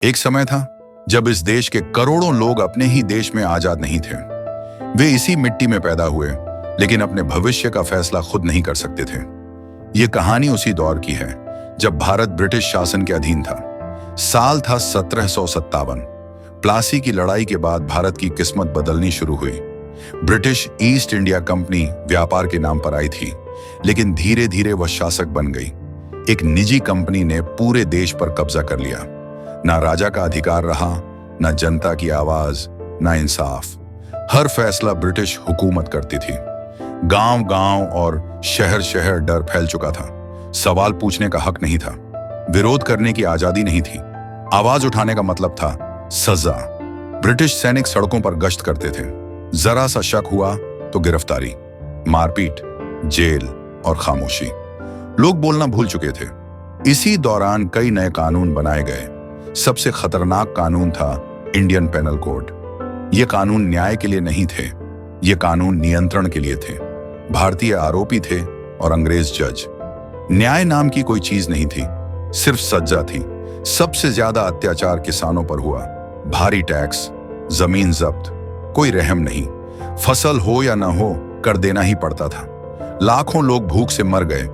एक समय था जब इस देश के करोड़ों लोग अपने ही देश में आजाद नहीं थे। वे इसी मिट्टी में पैदा हुए, लेकिन अपने भविष्य का फैसला खुद नहीं कर सकते थे। ये कहानी उसी दौर की है जब भारत ब्रिटिश शासन के अधीन था। साल था 1757। प्लासी की लड़ाई के बाद भारत की किस्मत बदलनी शुरू हुई। ब्रिटिश ईस्ट इंडिया कंपनी व्यापार के नाम पर आई थी, लेकिन धीरे धीरे वह शासक बन गई। एक निजी कंपनी ने पूरे देश पर कब्जा कर लिया। ना राजा का अधिकार रहा, ना जनता की आवाज, ना इंसाफ। हर फैसला ब्रिटिश हुकूमत करती थी। गांव गांव और शहर शहर डर फैल चुका था। सवाल पूछने का हक नहीं था, विरोध करने की आजादी नहीं थी। आवाज उठाने का मतलब था सजा। ब्रिटिश सैनिक सड़कों पर गश्त करते थे। जरा सा शक हुआ तो गिरफ्तारी, मारपीट, जेल और खामोशी। लोग बोलना भूल चुके थे। इसी दौरान कई नए कानून बनाए गए। सबसे खतरनाक कानून था इंडियन पेनल कोड। ये कानून न्याय के लिए नहीं थे, ये कानून नियंत्रण के लिए थे। भारतीय आरोपी थे और अंग्रेज जज। न्याय नाम की कोई चीज नहीं थी, सिर्फ सज्जा थी। सबसे ज्यादा अत्याचार किसानों पर हुआ। भारी टैक्स, जमीन जब्त, कोई रहम नहीं। फसल हो या ना हो, कर देना ही पड़ता था। लाखों लोग भूख से मर गए,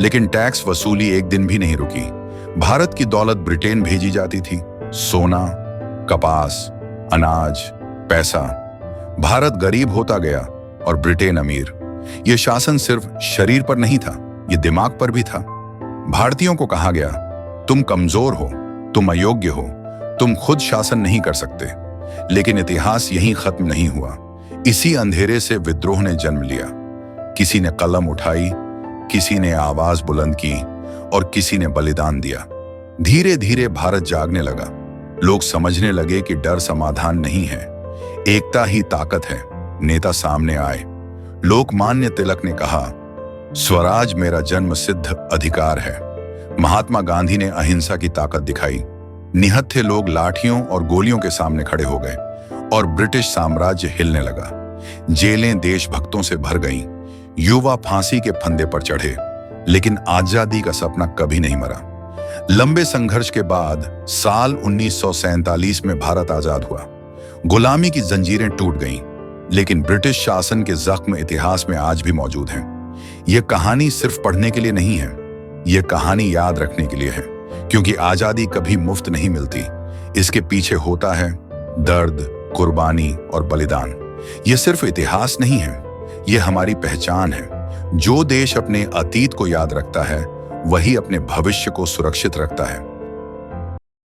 लेकिन टैक्स वसूली एक दिन भी नहीं रुकी। भारत की दौलत ब्रिटेन भेजी जाती थी। सोना, कपास, अनाज, पैसा। भारत गरीब होता गया और ब्रिटेन अमीर। यह शासन सिर्फ शरीर पर नहीं था, यह दिमाग पर भी था। भारतीयों को कहा गया, तुम कमजोर हो, तुम अयोग्य हो, तुम खुद शासन नहीं कर सकते। लेकिन इतिहास यहीं खत्म नहीं हुआ। इसी अंधेरे से विद्रोह ने जन्म लिया। किसी ने कलम उठाई, किसी ने आवाज बुलंद की और किसी ने बलिदान दिया। धीरे धीरे भारत जागने लगा। लोग समझने लगे कि डर समाधान नहीं है, एकता ही ताकत है। नेता सामने आए। लोकमान्य तिलक ने कहा, स्वराज मेरा जन्म सिद्ध अधिकार है। महात्मा गांधी ने अहिंसा की ताकत दिखाई। निहत्थे लोग लाठियों और गोलियों के सामने खड़े हो गए और ब्रिटिश साम्राज्य हिलने लगा। जेलें देशभक्तों से भर गईं। युवा फांसी के फंदे पर चढ़े, लेकिन आजादी का सपना कभी नहीं मरा। लंबे संघर्ष के बाद साल 1947 में भारत आजाद हुआ। गुलामी की जंजीरें टूट गईं, लेकिन ब्रिटिश शासन के जख्म इतिहास में आज भी मौजूद हैं। यह कहानी सिर्फ पढ़ने के लिए नहीं है, यह कहानी याद रखने के लिए है, क्योंकि आजादी कभी मुफ्त नहीं मिलती। इसके पीछे होता है दर्द, कुर्बानी और बलिदान। यह सिर्फ इतिहास नहीं है, यह हमारी पहचान है। जो देश अपने अतीत को याद रखता है, वही अपने भविष्य को सुरक्षित रखता है।